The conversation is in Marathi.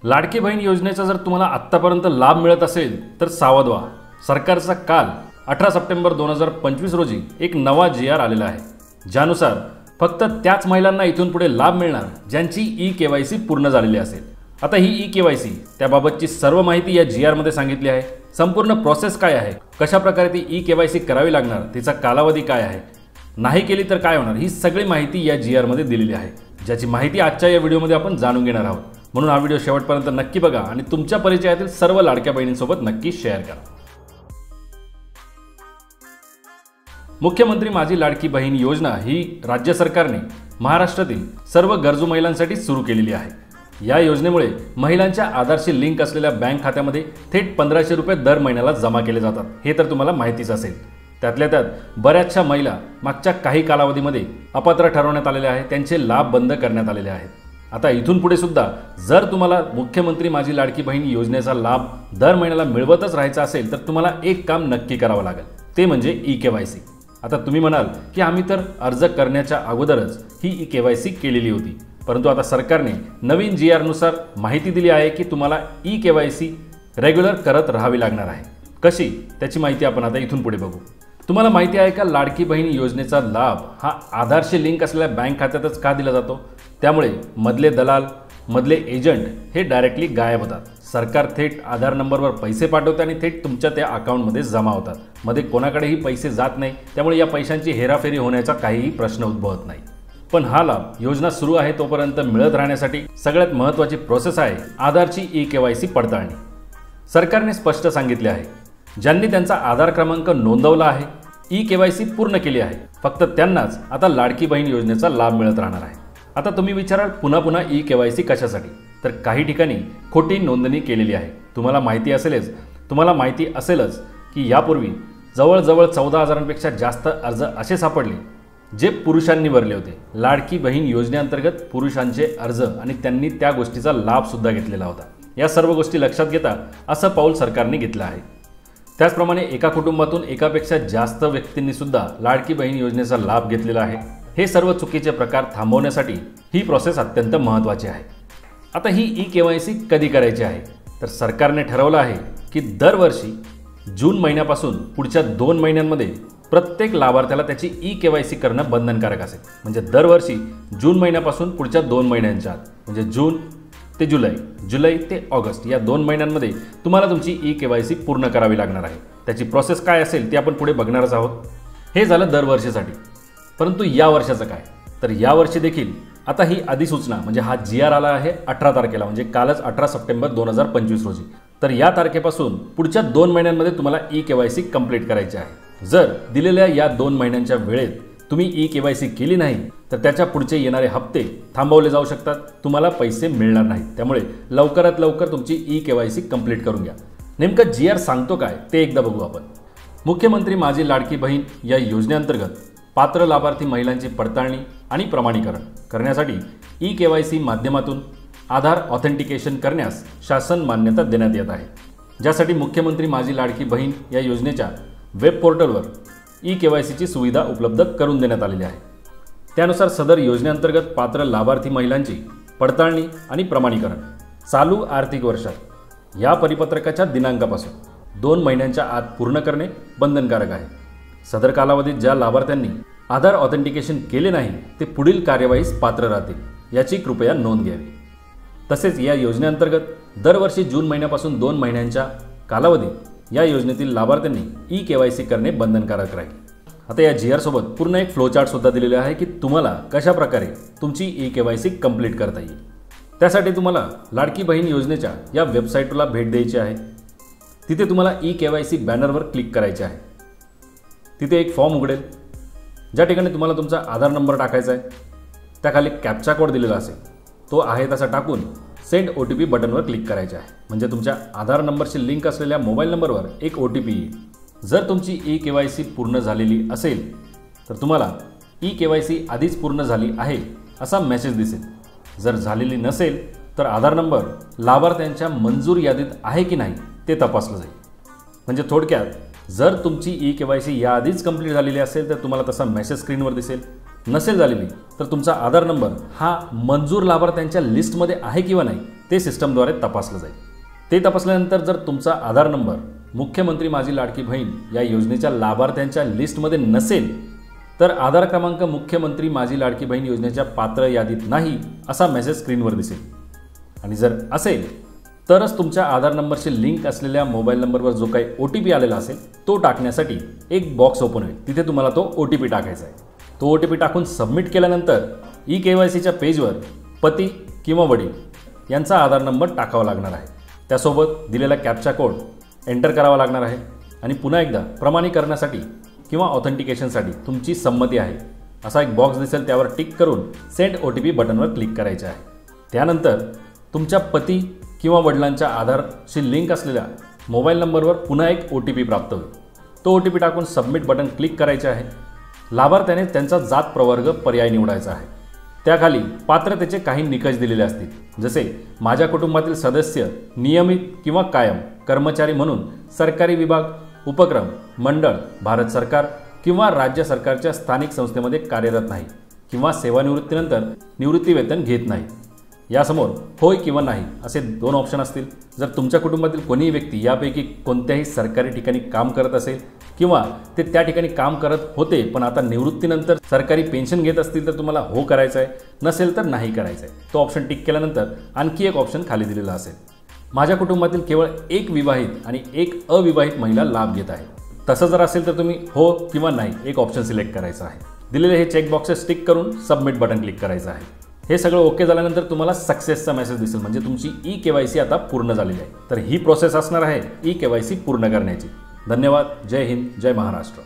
लाडकी बहीण योजनेचा जर तुम्हाला आत्तापर्यंत लाभ मिळत असेल तर सावध व्हा। सरकारचा काल 18 सप्टेंबर 2025 रोजी एक नवा GR आलेला आहे, ज्यानुसार फक्त त्याच महिलांना इथून पुढे लाभ मिळणार ज्यांची ई-KYC पूर्ण झालेली असेल। आता ही ई-KYC त्याबाबतची सर्व माहिती या GR मध्ये सांगितली आहे। संपूर्ण प्रोसेस काय आहे, कशा प्रकारे ती ई-KYC करावी लागणार, तिचा कालावधी काय आहे, नाही केली तर काय होणार, ही सगळी माहिती या GR मध्ये दिलेली आहे, ज्याची माहिती आजच्या या व्हिडिओमध्ये आपण जाणून घेणार आहोत। म्हणून हा व्हिडिओ शेवटपर्यंत नक्की बघा आणि तुमच्या परिचयातील सर्व लाडक्या बहिणींसोबत नक्की शेअर करा। मुख्यमंत्री माझी लाडकी बहीण योजना ही राज्य सरकारने महाराष्ट्रातील सर्व गरजू महिलांसाठी सुरू केलेली आहे। या योजनेमुळे महिलांच्या आधारशी लिंक असलेल्या बँक खात्यामध्ये थेट 1500 रुपये दर महिन्याला जमा केले जातात, हे तर तुम्हाला माहितीच असेल। त्यातल्या त्यात बऱ्याचशा महिला मागच्या काही कालावधीमध्ये अपात्र ठरवण्यात आलेल्या आहेत, त्यांचे लाभ बंद करण्यात आलेले आहेत। आता इथून पुढे सुद्धा जर तुम्हाला मुख्यमंत्री माझी लाडकी बहीण योजनेचा लाभ दर महिन्याला मिळवतच राहायचा असेल तर तुम्हाला एक काम नक्की करावं लागेल, ते म्हणजे ई-KYC। आता तुम्ही म्हणाल की आम्ही तर अर्ज करण्याच्या अगोदरच ही ई-KYC केलेली होती, परंतु आता सरकारने नवीन GR नुसार माहिती दिली आहे की तुम्हाला ई-KYC रेग्युलर करत राहावी लागणार आहे। कशी, त्याची माहिती आपण आता इथून पुढे बघू। तुम्हाला माहिती आहे का लाडकी बहीण योजनेचा लाभ हा आधारशी लिंक असलेल्या बँक खात्यातच का दिला जातो? त्यामुळे मधले दलाल, मधले एजंट हे डायरेक्टली गायब होतात। सरकार थेट आधार नंबरवर पैसे पाठवते आणि थेट तुमच्या त्या अकाउंटमध्ये जमा होतात। मध्ये कोणाकडेही पैसे जात नाही, त्यामुळे या पैशांची हेराफेरी होण्याचा काहीही प्रश्न उद्भवत नाही। पण हा लाभ योजना सुरू आहे तोपर्यंत मिळत राहण्यासाठी सगळ्यात महत्त्वाची प्रोसेस आहे आधारची ई-KYC पडताळणी। सरकारने स्पष्ट सांगितले आहे, ज्यांनी त्यांचा आधार क्रमांक नोंदवला आहे, ई-KYC पूर्ण केली आहे, फक्त त्यांनाच आता लाडकी बहीण योजनेचा लाभ मिळत राहणार आहे। आता तुम्ही विचाराल पुन्हा पुन्हा ई-KYC कशासाठी? तर काही ठिकाणी खोटी नोंदणी केलेली आहे। तुम्हाला माहिती असेलच की यापूर्वी जवळजवळ 14,000पेक्षा जास्त अर्ज असे सापडले जे पुरुषांनी भरले होते। लाडकी बहीण योजनेअंतर्गत पुरुषांचे अर्ज आणि त्यांनी त्या गोष्टीचा लाभ सुद्धा घेतलेला होता। या सर्व गोष्टी लक्षात घेता असं पाऊल सरकारने घेतलं आहे। त्याचप्रमाणे एका कुटुंबातून एकापेक्षा जास्त व्यक्तींनी सुद्धा लाडकी बहीण योजनेचा लाभ घेतलेला आहे। हे सर्व चुकीचे प्रकार थांबवण्यासाठी ही प्रोसेस अत्यंत महत्त्वाची आहे। आता ही ई-KYC कधी करायची आहे? तर सरकारने ठरवलं आहे की दरवर्षी जून महिन्यापासून पुढच्या 2 महिन्यांमध्ये प्रत्येक लाभार्थ्याला त्याची ई-KYC करणं बंधनकारक असेल। म्हणजे दरवर्षी जून महिन्यापासून पुढच्या 2 महिन्यांच्या आत, म्हणजे जून ते जुलै, जुलै ते ऑगस्ट या 2 महिन्यांमध्ये तुम्हाला तुमची ई-KYC पूर्ण करावी लागणार आहे। त्याची प्रोसेस काय असेल ते आपण पुढे बघणारच आहोत। हे झालं दरवर्षीसाठी, परंतु या वर्षाचं काय? तर या वर्षी देखील आता ही अधिसूचना म्हणजे हा GR आला आहे 18 तारखेला, म्हणजे कालच 18 सप्टेंबर 2025 रोजी। तर या तारखेपासून पुढच्या 2 महिन्यांमध्ये तुम्हाला ई-KYC कंप्लीट करायची आहे। जर दिलेल्या या 2 महिन्यांच्या वेळेत तुम्ही ई-KYC केली नाही तर त्याच्या पुढचे येणारे हप्ते थांबवले जाऊ शकतात, तुम्हाला पैसे मिळणार नाहीत। त्यामुळे लवकरात लवकर तुमची ई-KYC कंप्लीट करून घ्या। नेमकं GR सांगतो काय ते एकदा बघू आपण। मुख्यमंत्री माझी लाडकी बहीण या योजनेअंतर्गत पात्र लाभार्थी महिलांची पडताळणी आणि प्रमाणीकरण करण्यासाठी ई-KYC माध्यमातून आधार ऑथेंटिकेशन करण्यास शासन मान्यता देण्यात येत आहे, ज्यासाठी मुख्यमंत्री माझी लाडकी बहीण या योजनेच्या वेब पोर्टलवर ई-KYCची सुविधा उपलब्ध करून देण्यात आलेली आहे। त्यानुसार सदर योजनेअंतर्गत पात्र लाभार्थी महिलांची पडताळणी आणि प्रमाणीकरण चालू आर्थिक वर्षात या परिपत्रकाच्या दिनांकापासून 2 महिन्यांच्या आत पूर्ण करणे बंधनकारक आहे। सदर कालावधीत ज्या लाभार्थ्यांनी आधार ऑथेंटिकेशन केले नाही ते पुढील कार्यवाहीस पात्र राहतील, याची कृपया नोंद घ्यावी। तसेच या योजनेअंतर्गत दरवर्षी जून महिन्यापासून 2 महिन्यांच्या कालावधीत या योजनेतील लाभार्थ्यांनी ई-KYC करणे बंधनकारक राहील। आता या GR सोबत पूर्ण एक फ्लोचार्ट सुद्धा दिलेले आहे की तुम्हाला कशा प्रकारे तुमची ई-KYC कंप्लीट करता येईल। त्यासाठी तुम्हाला लाडकी बहीण योजनेच्या या वेबसाईटला भेट द्यायची आहे। तिथे तुम्हाला ई-KYC बॅनरवर क्लिक करायचे आहे। तिथे एक फॉर्म उघडेल, ज्या ठिकाणी तुम्हाला तुमचा आधार नंबर टाकायचा आहे, त्याखाली कॅप्चा कोड दिलेला असेल, तो आहे तसा टाकून सेंड OTP बटनवर क्लिक करायचे आहे। म्हणजे तुमच्या आधार नंबरशी लिंक असलेल्या मोबाईल नंबरवर एक OTP येईल। जर तुमची ई-KYC पूर्ण झालेली असेल तर तुम्हाला ई-KYC आधीच पूर्ण झाली आहे असा मेसेज दिसेल। जर झालेली नसेल तर आधार नंबर लाभार्थ्यांच्या मंजूर यादीत आहे की नाही ते तपासलं जाईल। म्हणजे थोडक्यात जर तुमची ई-KYC याआधीच कंप्लीट झालेली असेल तर तुम्हाला तसा मेसेज स्क्रीनवर दिसेल, नसेल झालेली तर तुमचा आधार नंबर हा मंजूर लाभार्थ्यांच्या लिस्टमध्ये आहे किंवा नाही ते सिस्टमद्वारे तपासलं जाईल. ते तपासल्यानंतर जर तुमचा आधार नंबर मुख्यमंत्री माझी लाडकी बहीण या योजनेच्या लाभार्थ्यांच्या लिस्टमध्ये नसेल तर आधार क्रमांक मुख्यमंत्री माझी लाडकी बहीण योजनेच्या पात्र यादीत नाही असा मेसेज स्क्रीनवर दिसेल. आणि जर असेल तरच तुमच्या आधार नंबरशी लिंक असलेल्या मोबाईल नंबरवर जो काही OTP आलेला असेल तो टाकण्यासाठी एक बॉक्स ओपन होईल. तिथे तुम्हाला तो OTP टाकायचा आहे. तो OTP टाकून सबमिट केल्यानंतर eKYCच्या पेजवर पती किंवा वडील यांचा आधार नंबर टाकावा लागणार आहे. त्यासोबत दिलेला कॅप्चा कोड एंटर करावा लागणार आहे आणि पुन्हा एकदा प्रमाणीकरणासाठी किंवा ऑथेंटिकेशनसाठी तुमची संमती आहे असा एक बॉक्स दिसेल. त्यावर टिक करून सेंड OTP बटनवर क्लिक करायचे आहे. त्यानंतर तुमच्या पती किंवा वडिलांच्या आधारशी लिंक असलेल्या मोबाईल नंबरवर पुन्हा एक OTP प्राप्त होईल. तो OTP टाकून सबमिट बटन क्लिक करायचे आहे. लाभार्थ्याने त्यांचा जात प्रवर्ग पर्याय निवडायचा आहे. त्याखाली पात्रतेचे काही निकष दिलेले असतील, जसे माझ्या कुटुंबातील सदस्य नियमित किंवा कायम कर्मचारी म्हणून सरकारी विभाग, उपक्रम, मंडळ, भारत सरकार किंवा राज्य सरकारच्या स्थानिक संस्थेमध्ये कार्यरत नाही किंवा सेवानिवृत्तीनंतर निवृत्तीवेतन घेत नाही. यासमोर होय किंवा नाही असे 2 ऑप्शन असतील. जर तुमच्या कुटुंबातील कोणीही व्यक्ती यापैकी कोणत्याही सरकारी ठिकाणी काम करत असेल किंवा ते त्या ठिकाणी काम करत होते पण आता निवृत्तीनंतर सरकारी पेन्शन घेत असतील तर तुम्हाला हो करायचं आहे, नसेल तर नाही करायचं आहे. तो ऑप्शन टिक केल्यानंतर आणखी एक ऑप्शन खाली दिलेला असेल. माझ्या कुटुंबातील केवळ एक विवाहित आणि एक अविवाहित महिला लाभ घेत आहे. तसं जर असेल तर तुम्ही हो किंवा नाही एक ऑप्शन सिलेक्ट करायचं आहे. दिलेले हे चेक बॉक्सेस टिक करून सबमिट बटन क्लिक करायचं आहे. हे सगळं ओके झाल्यानंतर तुम्हाला सक्सेसचा मेसेज दिसेल, म्हणजे तुमची eKYC आता पूर्ण झालेली आहे. तर ही प्रोसेस असणार आहे eKYC पूर्ण करण्याची. धन्यवाद. जय हिंद, जय महाराष्ट्र.